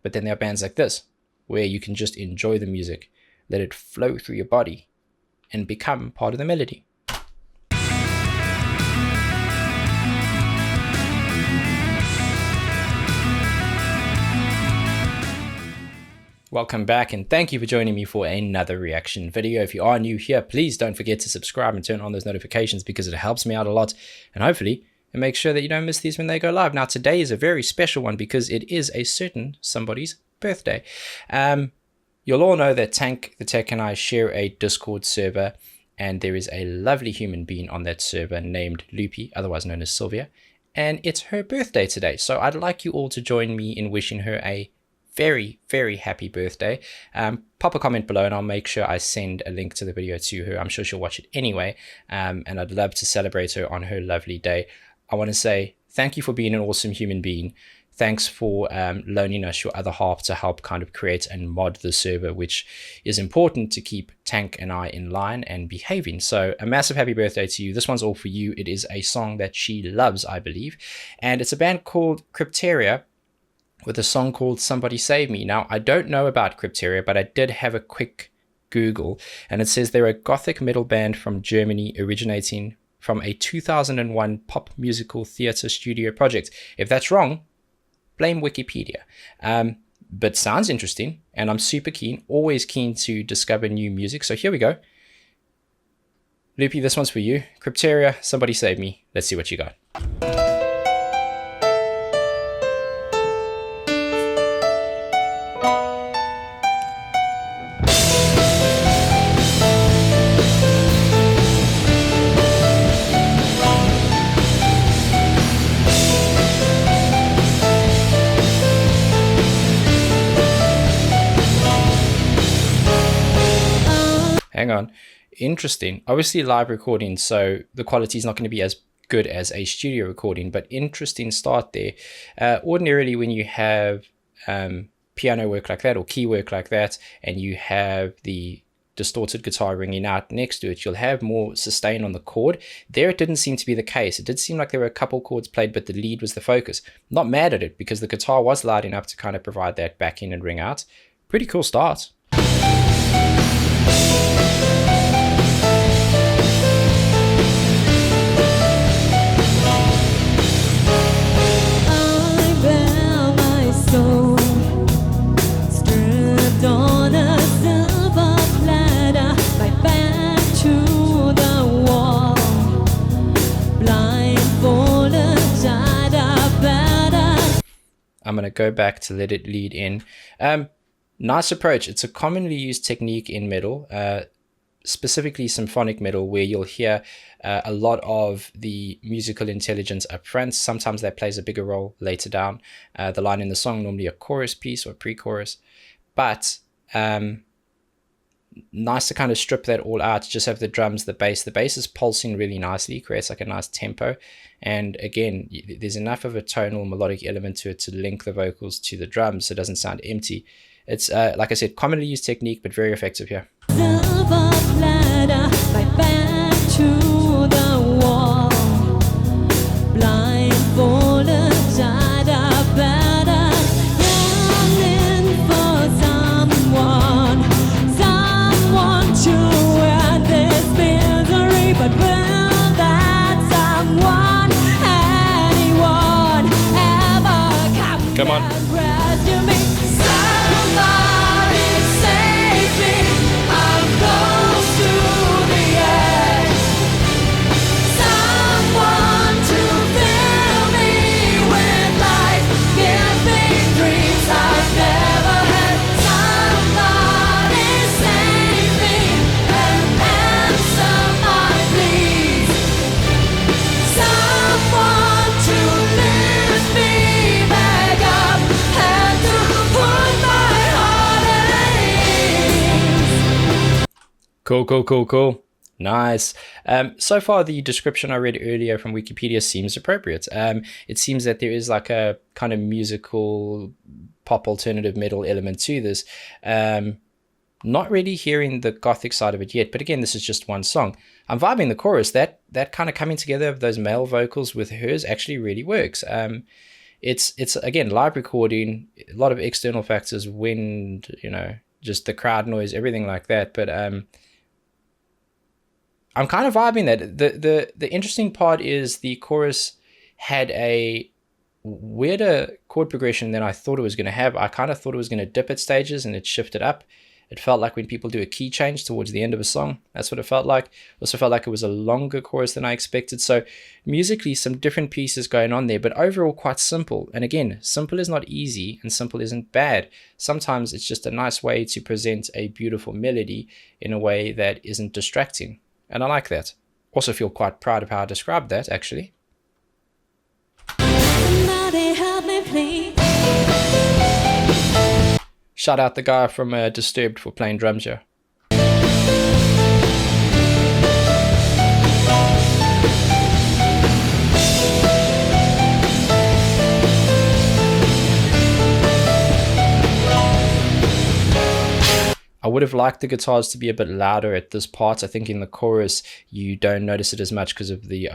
But then there are bands like this, where you can just enjoy the music, let it flow through your body, and become part of the melody. Welcome back, and thank you for joining me for another reaction video. If you are new here, please don't forget to subscribe and turn on those notifications because it helps me out a lot, and hopefully it makes sure that you don't miss these when they go live. Now, today is a very special one because it is a certain somebody's birthday. You'll all know that Tank the Tech and I share a Discord server, and there is a lovely human being on that server named Loopy, otherwise known as Sylvia, and it's her birthday today. So I'd like you all to join me in wishing her a very, very happy birthday. Pop a comment below and I'll make sure I send a link to the video to her. I'm sure she'll watch it anyway, and I'd love to celebrate her on her lovely day. I want to say thank you for being an awesome human being. Thanks for loaning us your other half to help kind of create and mod the server, which is important to keep Tank and I in line and behaving. So a massive happy birthday to you. This one's all for you. It is a song that she loves, I believe, and it's a band called Krypteria, with a song called Somebody Save Me. Now, I don't know about Krypteria, but I did have a quick Google, and it says they're a gothic metal band from Germany originating from a 2001 pop musical theater studio project. If that's wrong, blame Wikipedia. But sounds interesting, and I'm super keen, always keen to discover new music. So here we go. Loopy, this one's for you. Krypteria, Somebody Save Me. Let's see what you got. Hang on. Interesting. Obviously live recording, so the quality is not going to be as good as a studio recording, but interesting start there. Ordinarily, when you have piano work like that or key work like that, and you have the distorted guitar ringing out next to it, you'll have more sustain on the chord. There it didn't seem to be the case. It did seem like there were a couple chords played, but the lead was the focus. Not mad at it because the guitar was loud enough to kind of provide that back in and ring out. Pretty cool start. I'm going to go back to let it lead in. Nice approach. It's a commonly used technique in metal, specifically symphonic metal, where you'll hear a lot of the musical intelligence up front. Sometimes that plays a bigger role later down the line in the song, normally a chorus piece or pre-chorus. But nice to kind of strip that all out, just have the drums, the bass. The bass is pulsing really nicely, creates like a nice tempo. And again, there's enough of a tonal melodic element to it to link the vocals to the drums so it doesn't sound empty. It's, like I said, commonly used technique, but very effective here. Come on. Cool. Nice. So far, the description I read earlier from Wikipedia seems appropriate. It seems that there is like a kind of musical pop alternative metal element to this. Not really hearing the gothic side of it yet, but again, this is just one song. I'm vibing the chorus. That kind of coming together of those male vocals with hers actually really works. it's again live recording, a lot of external factors, wind, just the crowd noise, everything like that. But I'm kind of vibing that. The interesting part is the chorus had a weirder chord progression than I thought it was going to have. I kind of thought it was going to dip at stages and it shifted up. It felt like when people do a key change towards the end of a song, that's what it felt like. Also felt like it was a longer chorus than I expected. So musically, some different pieces going on there, but overall quite simple. And again, simple is not easy and simple isn't bad. Sometimes it's just a nice way to present a beautiful melody in a way that isn't distracting. And I like that. Also feel quite proud of how I described that, actually. Somebody help me, please. Shout out the guy from Disturbed for playing drums here. I would have liked the guitars to be a bit louder at this part. I think in the chorus, you don't notice it as much because of the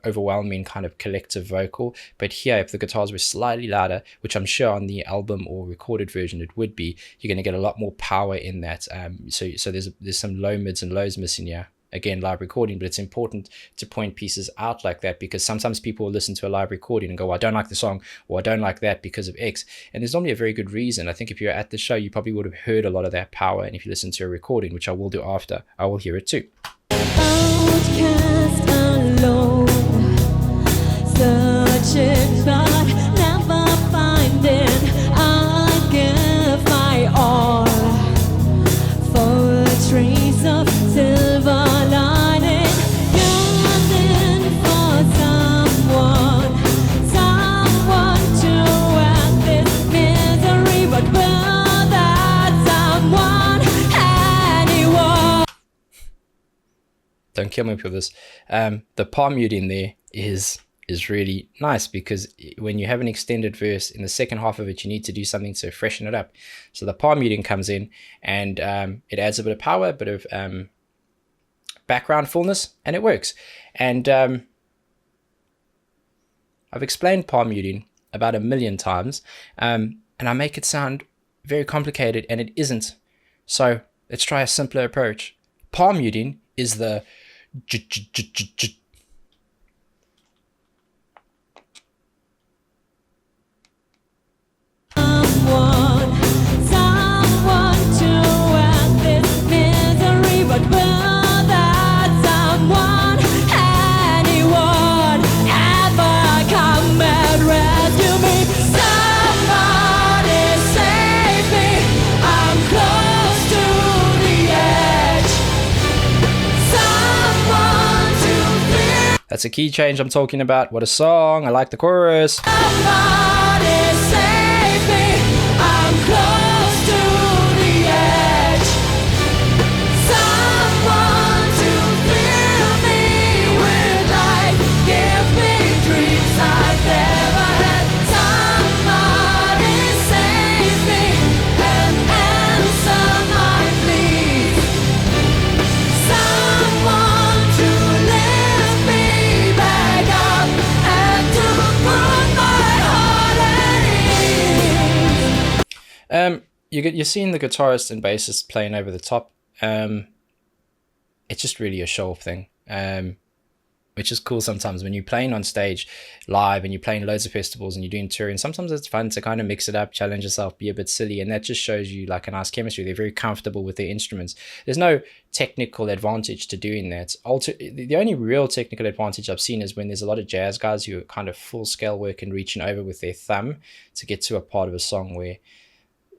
overwhelming kind of collective vocal. But here, if the guitars were slightly louder, which I'm sure on the album or recorded version it would be, you're going to get a lot more power in that. So there's some low mids and lows missing here. Again, live recording, but it's important to point pieces out like that because sometimes people will listen to a live recording and go, well, I don't like the song, or I don't like that because of X. And there's normally a very good reason. I think if you're at the show, you probably would have heard a lot of that power. And if you listen to a recording, which I will do after, I will hear it too. Outcast alone, searching but never finding. I give my all for a trace of silver lining, yearning for someone to end this misery, but will that someone anyone? Don't kill me for this. The palm muting there is really nice because when you have an extended verse in the second half of it, you need to do something to freshen it up. So the palm muting comes in and it adds a bit of power, a bit of background fullness, and it works. And I've explained palm muting about 1 million times, and I make it sound very complicated, and it isn't. So let's try a simpler approach. Palm muting is the Someone to end this misery, but will that someone, anyone, ever come and rescue me? Somebody save me, I'm close to the edge. Someone to feel. That's a key change I'm talking about. What a song. I like the chorus. Somebody save me, I'm close to the edge. Someone to fill me with life, give me dreams I've never had. Somebody save me and answer my pleas. Someone to lift me back up and to put my heart at ease. You're seeing the guitarist and bassist playing over the top. It's just really a show-off thing, which is cool sometimes when you're playing on stage live and you're playing loads of festivals and you're doing touring. Sometimes it's fun to kind of mix it up, challenge yourself, be a bit silly, and that just shows you like a nice chemistry. They're very comfortable with their instruments. There's no technical advantage to doing that. The only real technical advantage I've seen is when there's a lot of jazz guys who are kind of full-scale work and reaching over with their thumb to get to a part of a song where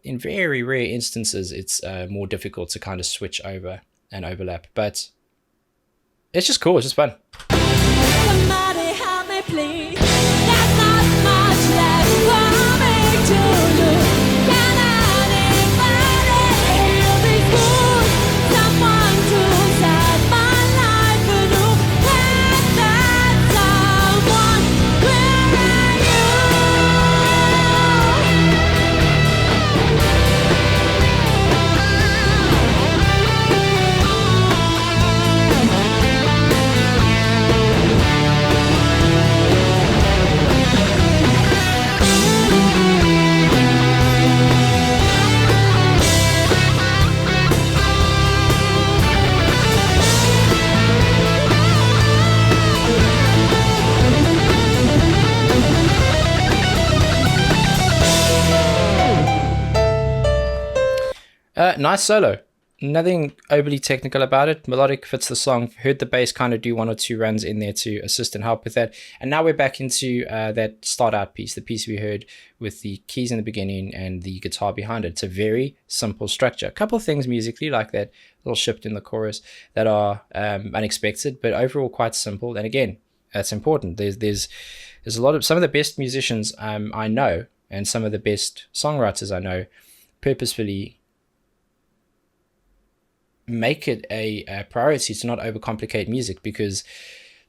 in very rare instances, it's more difficult to kind of switch over and overlap. But it's just cool. It's just fun. Somebody help me, please. There's not much left for me to lose. Can anybody hear these wounds? Someone to set my life anew. Let that someone, where are you? Nice solo. Nothing overly technical about it. Melodic fits the song. Heard the bass kind of do one or two runs in there to assist and help with that. And now we're back into that start out piece, the piece we heard with the keys in the beginning and the guitar behind it. It's a very simple structure. A couple of things musically, like that little shift in the chorus, that are unexpected, but overall quite simple. And again, that's important. There's a lot of some of the best musicians I know, and some of the best songwriters I know, purposefully make it a priority to not overcomplicate music, because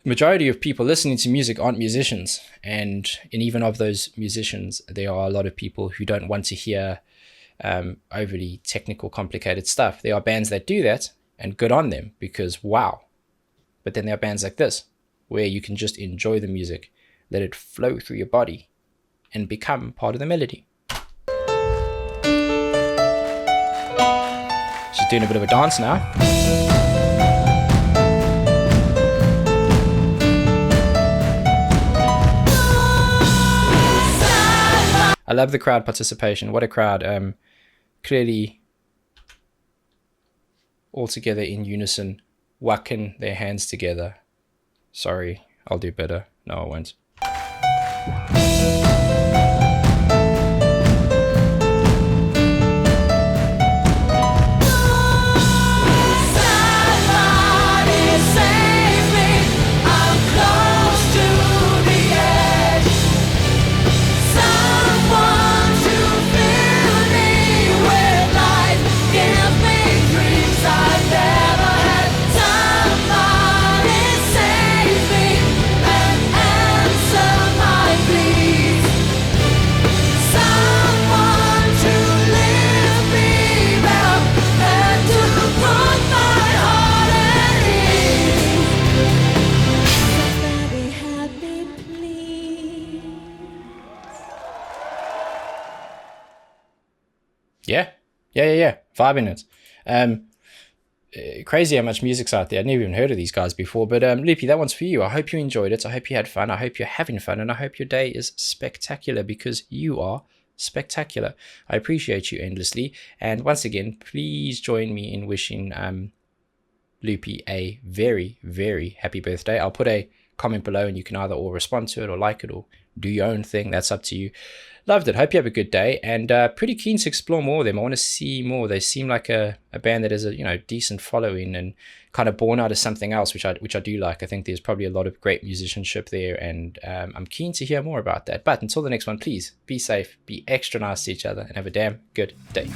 the majority of people listening to music aren't musicians, and even of those musicians, there are a lot of people who don't want to hear overly technical, complicated stuff. There are bands that do that, and good on them, because wow. But then there are bands like this, where you can just enjoy the music, let it flow through your body, and become part of the melody. She's doing a bit of a dance now. I love the crowd participation. What a crowd. Clearly all together in unison, whacking their hands together. Sorry, I'll do better. No, I won't. Yeah. Vibing it. Crazy how much music's out there. I'd never even heard of these guys before. But Loopy, that one's for you. I hope you enjoyed it. I hope you had fun. I hope you're having fun. And I hope your day is spectacular, because you are spectacular. I appreciate you endlessly. And once again, please join me in wishing Loopy a very, very happy birthday. I'll put a comment below, and you can either all respond to it or like it or do your own thing. That's up to you. Loved it. Hope you have a good day, and pretty keen to explore more of them. I want to see more. They seem like a band that has a decent following and kind of born out of something else, which I do like. I think there's probably a lot of great musicianship there, and I'm keen to hear more about that. But until the next one, please be safe, be extra nice to each other, and have a damn good day.